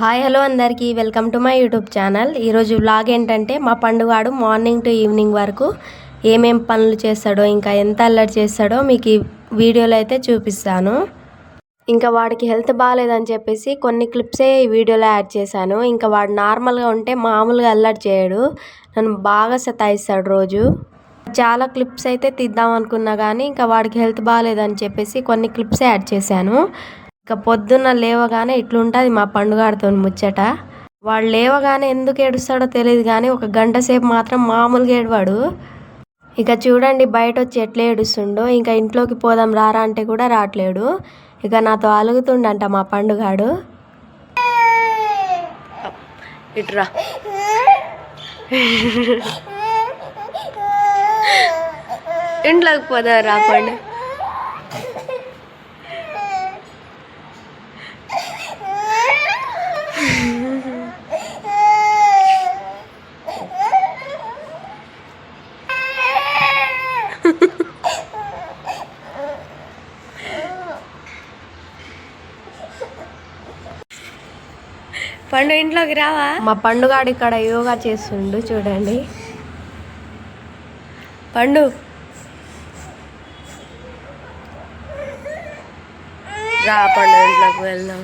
Hi hello అందరికీ welcome to my YouTube channel. ఈరోజు vlog ఏంటంటే మా పండుగాడు మార్నింగ్ టు ఈవినింగ్ వరకు ఏమేం పనులు చేస్తాడో ఇంకా ఎంత అల్లరి చేస్తాడో మీకు ఈ వీడియోలో అయితే చూపిస్తాను. ఇంకా వాడికి హెల్త్ బాగాలేదని చెప్పేసి కొన్ని క్లిప్సే ఈ వీడియోలో యాడ్ చేశాను. ఇంకా వాడు నార్మల్గా ఉంటే మామూలుగా అల్లరి చేయడు, నన్ను బాగా సతాయిస్తాడు రోజు. చాలా క్లిప్స్ అయితే తీద్దాం అనుకున్నా కానీ ఇంకా వాడికి హెల్త్ బాగాలేదని చెప్పేసి కొన్ని క్లిప్సే యాడ్ చేశాను. ఇక పొద్దున్న లేవగానే ఇట్లుంటుంది మా పండుగాడితో ముచ్చట. వాడు లేవగానే ఎందుకు ఏడుస్తాడో తెలియదు కానీ ఒక గంట సేపు మాత్రం మామూలుగా ఏడవాడు. ఇక చూడండి బయట వచ్చి ఎట్లా ఏడుస్తుండో. ఇంకా ఇంట్లోకి పోదాం రారా అంటే కూడా రావట్లేడు. ఇక నాతో అలుగుతుండంట మా పండుగాడు. ఇట్రా ఇంట్లోకి పోదా రాపండి. పండు ఇంట్లోకి రావా. మా పండుగాడు ఇక్కడ యోగా చేస్తుండు చూడండి. పండు రా పండు ఇంట్లోకి వెళ్దాం.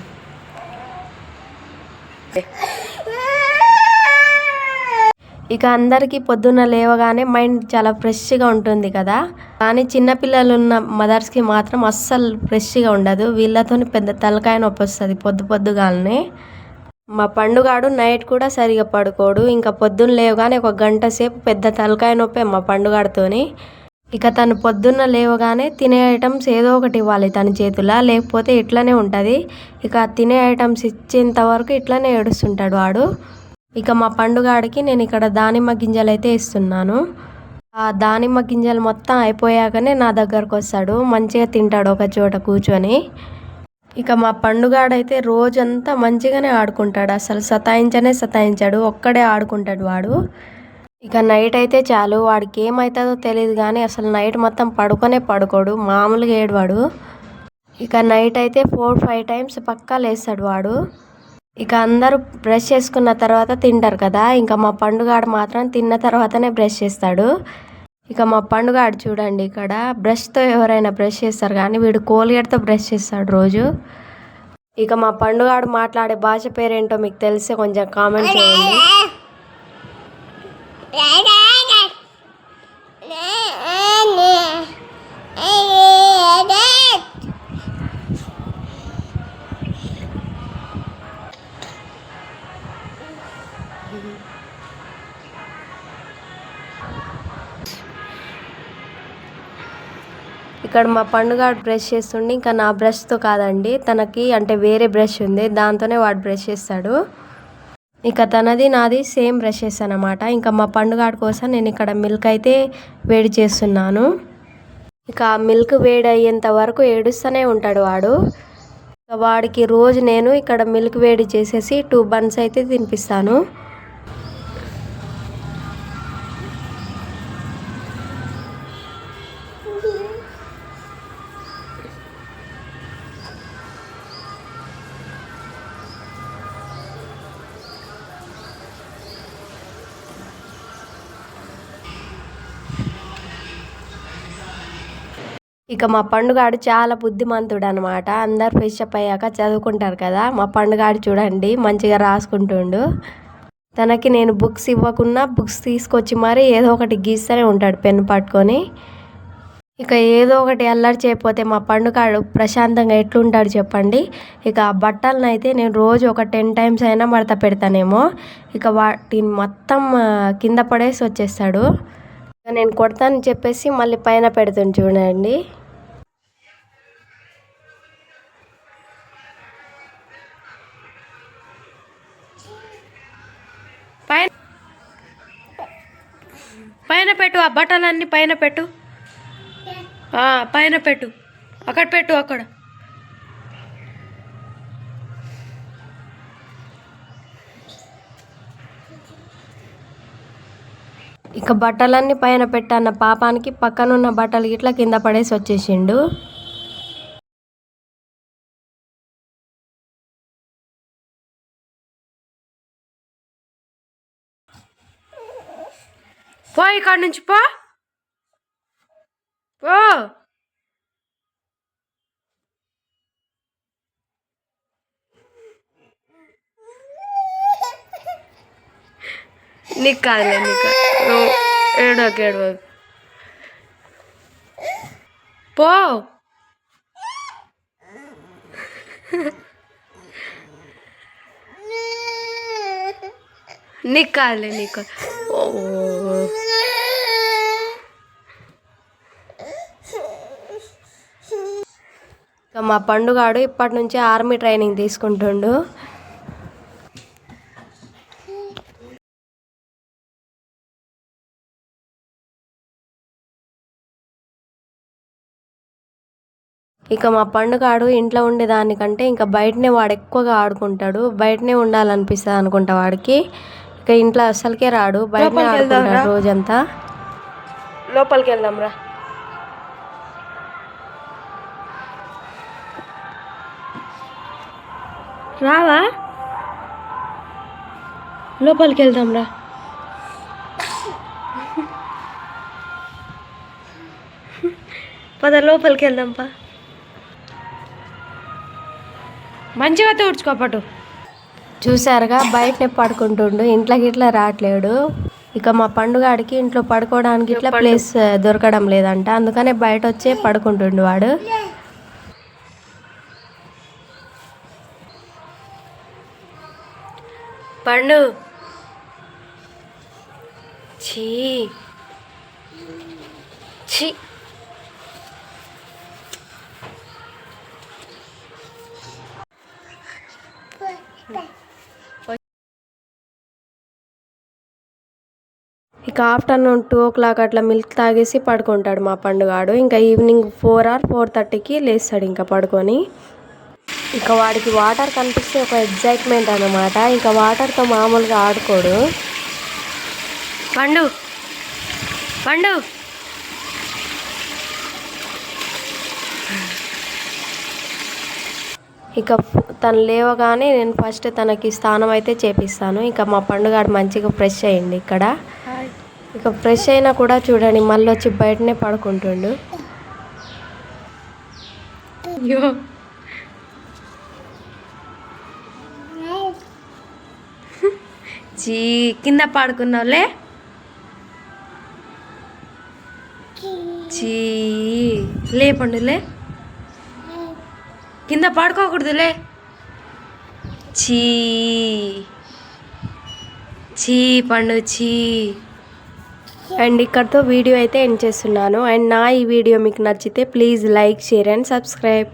ఇక అందరికీ పొద్దున్న లేవగానే మైండ్ చాలా ఫ్రెష్గా ఉంటుంది కదా, కానీ చిన్నపిల్లలు ఉన్న మదర్స్కి మాత్రం అస్సలు ఫ్రెష్గా ఉండదు. వీళ్ళతో పెద్ద తలకాయ నొప్పి వస్తుంది పొద్దుగాలనే. మా పండుగాడు నైట్ కూడా సరిగా పడుకోడు. ఇంకా పొద్దున్న లేవగానే ఒక గంట సేపు పెద్ద తలకాయ నొప్పే మా పండుగాడితోని. ఇక తను పొద్దున్న లేవగానే తినే ఐటమ్స్ ఏదో ఒకటి ఇవ్వాలి తన చేతుల, లేకపోతే ఇట్లనే ఉంటుంది. ఇక తినే ఐటమ్స్ ఇచ్చేంత వరకు ఇట్లనే ఏడుస్తుంటాడు వాడు. ఇక మా పండుగాడికి నేను ఇక్కడ దానిమ్మ గింజలు అయితే ఇస్తున్నాను. ఆ దానిమ్మ గింజలు మొత్తం అయిపోయాకనే నా దగ్గరకు వస్తాడు, మంచిగా తింటాడు ఒక చోట కూర్చొని. ఇక మా పండుగాడైతే రోజంతా మంచిగానే ఆడుకుంటాడు, అసలు సతాయించాడు, ఒక్కడే ఆడుకుంటాడు వాడు. ఇక నైట్ అయితే చాలు వాడికి ఏమవుతుందో తెలియదు కానీ అసలు నైట్ మొత్తం పడుకోడు, మామూలుగా ఏడవాడు. ఇక నైట్ అయితే 4-5 టైమ్స్ పక్కా లేస్తాడు వాడు. ఇక అందరూ బ్రష్ చేసుకున్న తర్వాత తింటారు కదా, ఇంకా మా పండుగాడు మాత్రం తిన్న తర్వాతనే బ్రష్ చేస్తాడు. ఇక మా పండుగాడు చూడండి, ఇక్కడ బ్రష్తో ఎవరైనా బ్రష్ చేస్తారు కానీ వీడు కోల్గేట్తో బ్రష్ చేస్తాడు రోజు. ఇక మా పండుగాడు మాట్లాడే భాష పేరేంటో మీకు తెలిస్తే కొంచెం కామెంట్ చేయండి. ఇక్కడ మా పండుగాడు బ్రష్ చేస్తుండే, ఇంకా నా బ్రష్తో కాదండి, తనకి అంటే వేరే బ్రష్ ఉంది, దాంతోనే వాడు బ్రష్ చేస్తాడు. ఇక తనది నాది సేమ్ బ్రషెస్ అన్నమాట. ఇంకా మా పండుగాడు కోసం నేను ఇక్కడ మిల్క్ అయితే వేడి చేస్తున్నాను. ఇక మిల్క్ వేడి అయ్యేంత వరకు ఏడుస్తూనే ఉంటాడు వాడు. వాడికి రోజు నేను ఇక్కడ మిల్క్ వేడి చేసేసి 2 బన్స్ అయితే తినిపిస్తాను. ఇక మా పండుగాడు చాలా బుద్ధిమంతుడు అనమాట. అందరు ఫ్రెష్ అప్ అయ్యాక చదువుకుంటారు కదా, మా పండుగాడు చూడండి మంచిగా రాసుకుంటుండు. తనకి నేను బుక్స్ ఇవ్వకున్నా బుక్స్ తీసుకొచ్చి మరి ఏదో ఒకటి గీస్తూనే ఉంటాడు పెన్ను పట్టుకొని. ఇక ఏదో ఒకటి అల్లరి చేయకపోతే మా పండుగాడు ప్రశాంతంగా ఎట్లుంటాడు చెప్పండి. ఇక బట్టలను అయితే నేను రోజు ఒక 10 టైమ్స్ అయినా మడత పెడతానేమో. ఇక వాటిని మొత్తం కింద పడేసి వచ్చేస్తాడు. నేను కొడతానని చెప్పేసి మళ్ళీ పైన పెడుతుంది చూడండి. పైన పెట్టు, ఆ బట్టలన్నీ పైన పెట్టు, పైన పెట్టు, అక్కడ పెట్టు, అక్కడ. ఇక బట్టలన్నీ పైన పెట్టన్న పాపానికి పక్కనున్న బట్టలు ఇట్లా కింద పడేసి వచ్చేసిండు. పో ఇక్కడి నుంచి పో పో. నీకు కాదులే నీకు ఏడవకు పో. నీకు కాదులే నీకు. మా పండుగాడు ఇప్పటి నుంచే ఆర్మీ ట్రైనింగ్ తీసుకుంటుండు. ఇక మా పండుగాడు ఇంట్లో ఉండేదానికంటే ఇంకా బయటనే వాడు ఎక్కువగా ఆడుకుంటాడు. బయటనే ఉండాలనిపిస్తుంది అనుకుంటా వాడికి. ఇక ఇంట్లో అసలుకే రాడు, బయటనే ఆడుకుంటాడు రోజంతా. లోపలికి వెళ్దాం రా. రావా, లోపలికి వెళ్దాం రా. పద లోపలికి వెళ్దాం పా. మంచిగా తుడుచుకోపటు. చూసారుగా బయటనే పడుకుంటుండు, ఇంట్లోకి ఇట్లా రావట్లేడు. ఇక మా పండుగాడికి ఇంట్లో పడుకోవడానికి ఇట్లా ప్లేస్ దొరకడం లేదంట, అందుకనే బయట వచ్చే పడుకుంటుండు వాడు. పండు చీ చీ. ఇక ఆఫ్టర్నూన్ 2 o'clock అట్లా మిల్క్ తాగేసి పడుకుంటాడు మా పండుగాడు. ఇంకా ఈవినింగ్ 4 or 4:30కి లేస్తాడు ఇంకా పడుకొని. ఇక వాడికి వాటర్ కనిపిస్తే ఒక ఎగ్జైట్మెంట్ అన్నమాట. ఇంకా వాటర్తో మామూలుగా ఆడుకోడు. పండు పండు ఇక తను లేవగానే నేను ఫస్ట్ తనకి స్నానం అయితే చేపిస్తాను. ఇక మా పండుగాడు మంచిగా ఫ్రెష్ అయ్యింది ఇక్కడ. ఇక ఫ్రెష్ అయినా కూడా చూడండి మళ్ళీ వచ్చి బయటనే పడుకుంటుండు. అయ్యో చీ, కింద పడుకున్నావులే. చీ లే పండులే, కింద పడుకోకూడదులే. చీ చీ పండు చీ. అండ్ ఇక్కడితో వీడియో అయితే ఎండ్ చేస్తున్నాను. అండ్ నా ఈ వీడియో మీకు నచ్చితే please like, share and subscribe.